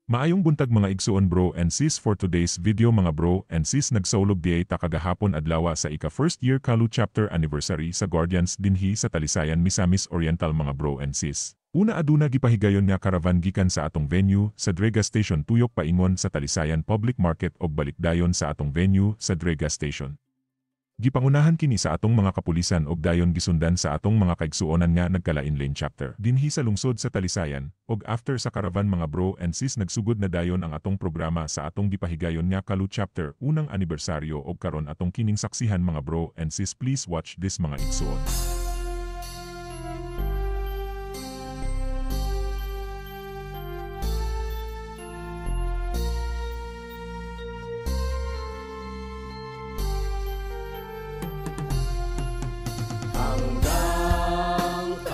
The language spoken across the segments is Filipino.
Maayong buntag mga igsuon bro and sis for today's video mga bro and sis nagsaulog diay ta kagahapon adlaw sa ika first year Kalu chapter anniversary sa Guardians dinhi sa Talisayan Misamis Oriental mga bro and sis. Una aduna gipahigayon nga karavan gikan sa atong venue sa Drega Station tuyok paingon sa Talisayan Public Market og balikdayon sa atong venue sa Drega Station. Gipangunahan kini sa atong mga kapulisan og dayon gisundan sa atong mga kaigsuonan nga nagkalain lane chapter. Dinhi sa lungsod sa Talisayan, og after sa caravan mga bro and sis nagsugod na dayon ang atong programa sa atong gipahigayon nga Kalu chapter unang anibersaryo og karon atong kining saksihan mga bro and sis please watch this mga igsuon.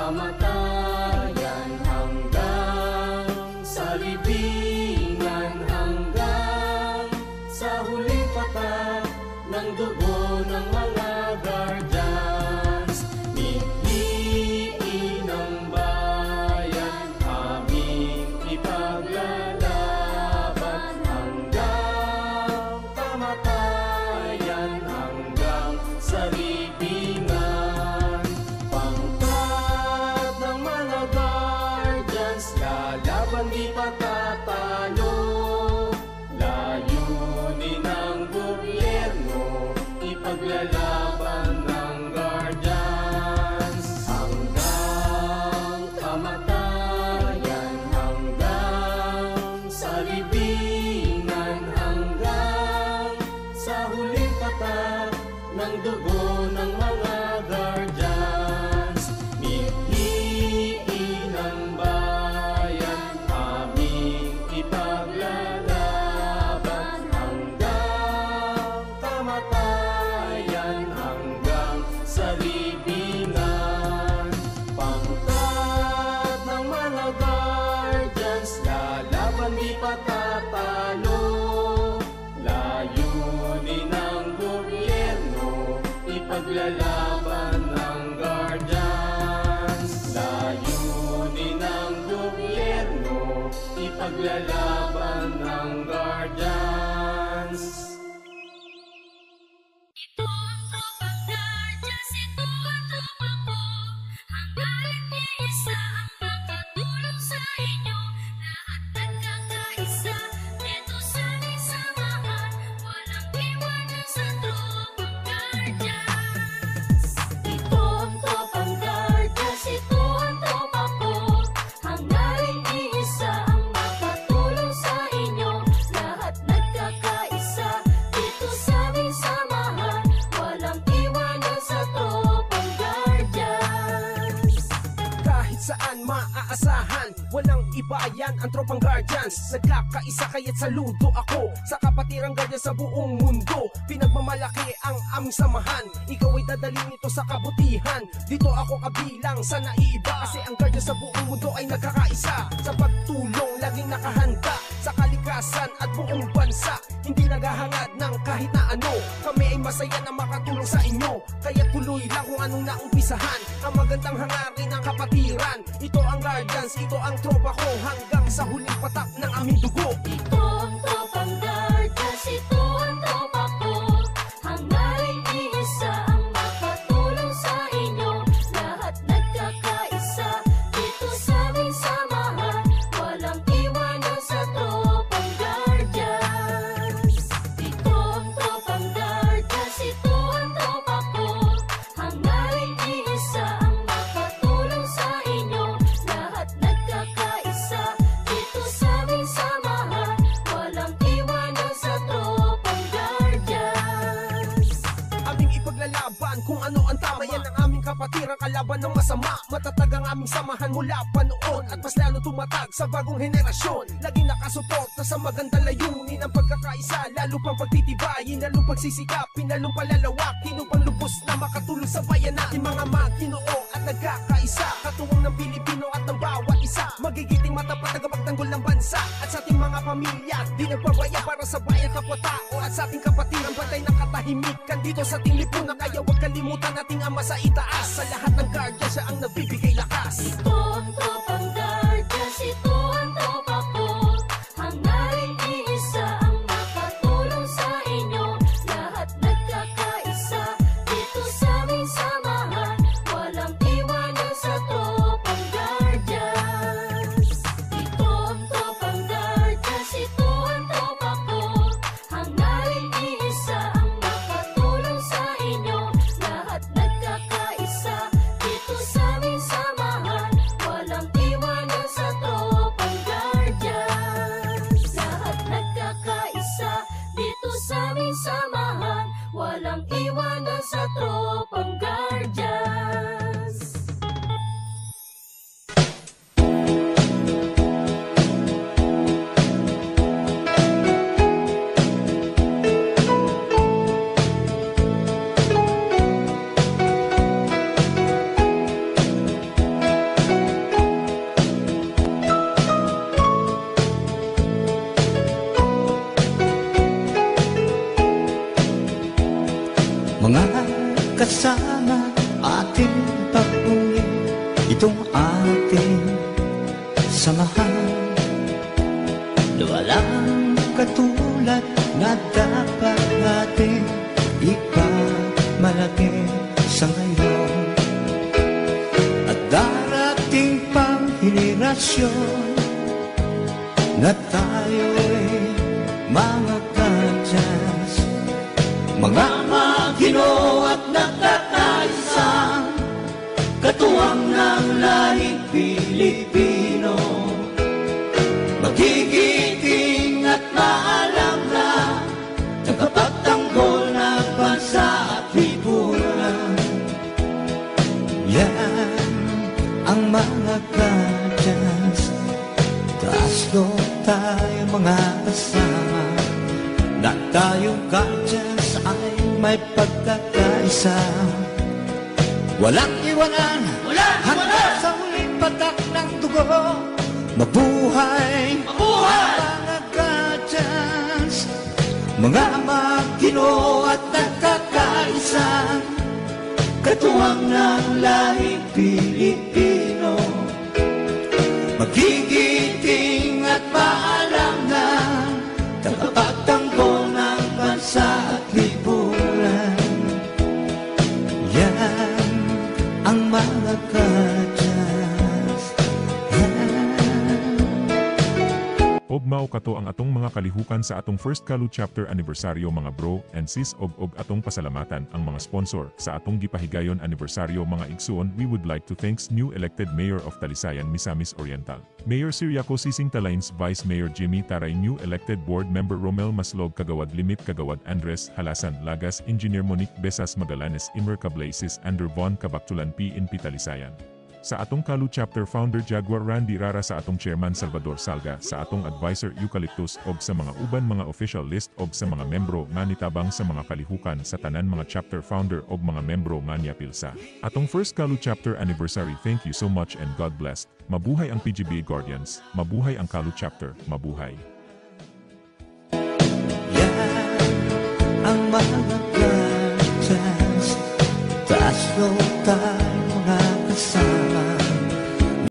Kamatayan hanggang sa libingan, hanggang sa huling patak ng dugo ng mga guardians. Piliin ng bayan, aming ipaglalaban hanggang kamatayan, hanggang sa libingan. Lalaban di patatalo, layunin ng gobyerno, ipaglalaban ng guardians. Hanggang kamatayan, hanggang sa libingan, hanggang sa huling patak ng dugo ng mga guardians. Piliin ng ipaglalaban hanggang kamatayan, hanggang sa libingan. Pangkat ng mga guardians, lalaban di patatalo, layunin ng gobyerno, ipaglalaban ng guardians. Layunin ng gobyerno, ipaglalaban ng guardians. Ito ang tropang guardians, ito ang tropang ko. Hangga't iisa ang makatulong sa inyo. Lahat nagkakaisa, dito sana'y samahan. Walang iwanan sa tropang guardians. Ito ang tropang guardians, ito ang tropa ko. Hangga't iisa ang makatulong sa inyo. Lahat nagkakaisa, dito sa'ming samahan. Walang iwanan sa tropang guardians. Kahit saan maaasahan, walang iba yan ang tropang guardians. Nagkakaisa kaya't saludo ako sa kapatirang guardians sa buong mundo. Pinagmamalaki ang aming samahan, ikaw ay dadalhin ito sa kabutihan. Dito ako kabilang sa naiiba, kasi ang guardians sa buong mundo ay nagkakaisa. Sa pagtulong, laging nakahanda sa kalikasan at buong bansa. Hindi naghahangad ng kahit na ano, kami ay masaya na makatulong sa inyo. Kaya tuloy lang kung anong naumpisahan, ang magandang hangarin ng kapatiran. Ito ang guardians, ito ang tropa ko, hanggang sa huling patak ng aming dugo. Ito ang tropang guardians, ito ang tropa ko. Hangga't iisa ang makatulong sa inyo. Lahat nagkakaisa, dito sa'ming samahan. Walang iwanan sa tropang guardians. Ito ang tropang guardians, ito ang tropa ko. Hangga't iisa ang makatulong sa inyo. Lahat nagkakaisa, dito sa'ming samahan. Walang iwanan sa tropang guardians. Aming ipaglalaban kung ano ang tama, yan ang aming kapatiran, kalaban ng masama. Matatag ang aming samahan mula pa noon, at mas lalo tumatag sa bagong henerasyon. Laging nakasuporta sa magandang layunin, ang pagkakaisa, lalo pang pagtitibayin, lalong pagsisikapin, lalong palalawakin, upang lubos na makatulong sa bayan natin. Mga Maginoo at nagkakaisa, katuwang ng Pilipino at ng bawat isa. Magigiting matapat na magtanggol ng bansa, at sa ating mga pamilya di nagpabaya para sa bayan, kapwa-tao at sa ating kapatiran. Batay ng katahimikan dito sa ating lipunan, kaya huwag kalimutan nating ama sa itaas. Sa lahat ng guardian, siya ang nagbibigay lakas. Ito ang tropang guardians, ito ang tropa ko. Hanggang kasama ating pagpuni itong ating samahan. Walang katulad na dapat natin ipamalaki sa ngayon. At darating pang henerasyon na tayo'y mga kadyas, mga Ginoo at nagkakaisang katuwang ng lahing Pilipino. Magigiting at maalam na tagapagtanggol ng bansa at lipunan. Yan ang mga kadyas, taas doon tayo mga kasama, na tayong kadyas ay may pagkakaisa. Walang iwanan hanggang sa huling patak ng dugo. Mabuhay, mga kadyas, mga Ginoo at nagkakaisa, katuwang ng lahing Pilipino. Magigiting at maalam na tagapagtanggol ng bansa at lipunan. Yan ang mga kadyas. Mao kato ang atong mga kalihukan sa atong first Kalu chapter anniversaryo mga bro and sis og atong pasalamatan ang mga sponsor sa atong gipahigayon anniversaryo mga igsuon. We would like to thanks new elected Mayor of Talisayan Misamis Oriental, Mayor Siriaco Sising Talains, Vice Mayor Jimmy Taray, new elected board member Romel Maslog Kagawad Limit Kagawad Andres Halasan Lagas, Engineer Monique Besas Magalanes Immer Cablaces Ander Von Kabaktulan PNP Talisayan. Sa atong Kalu chapter founder Jaguar Randy Rara, sa atong chairman Salvador Salga, sa atong advisor Eucalyptus og sa mga uban mga official list og sa mga membro nga nitabang sa mga kalihukan sa tanan mga chapter founder og mga membro nga niapilsa atong first Kalu chapter anniversary. Thank you so much and God bless. Mabuhay ang PGBA Guardians, mabuhay ang Kalu chapter, mabuhay. Yan ang mga kadyas, taas doon tayo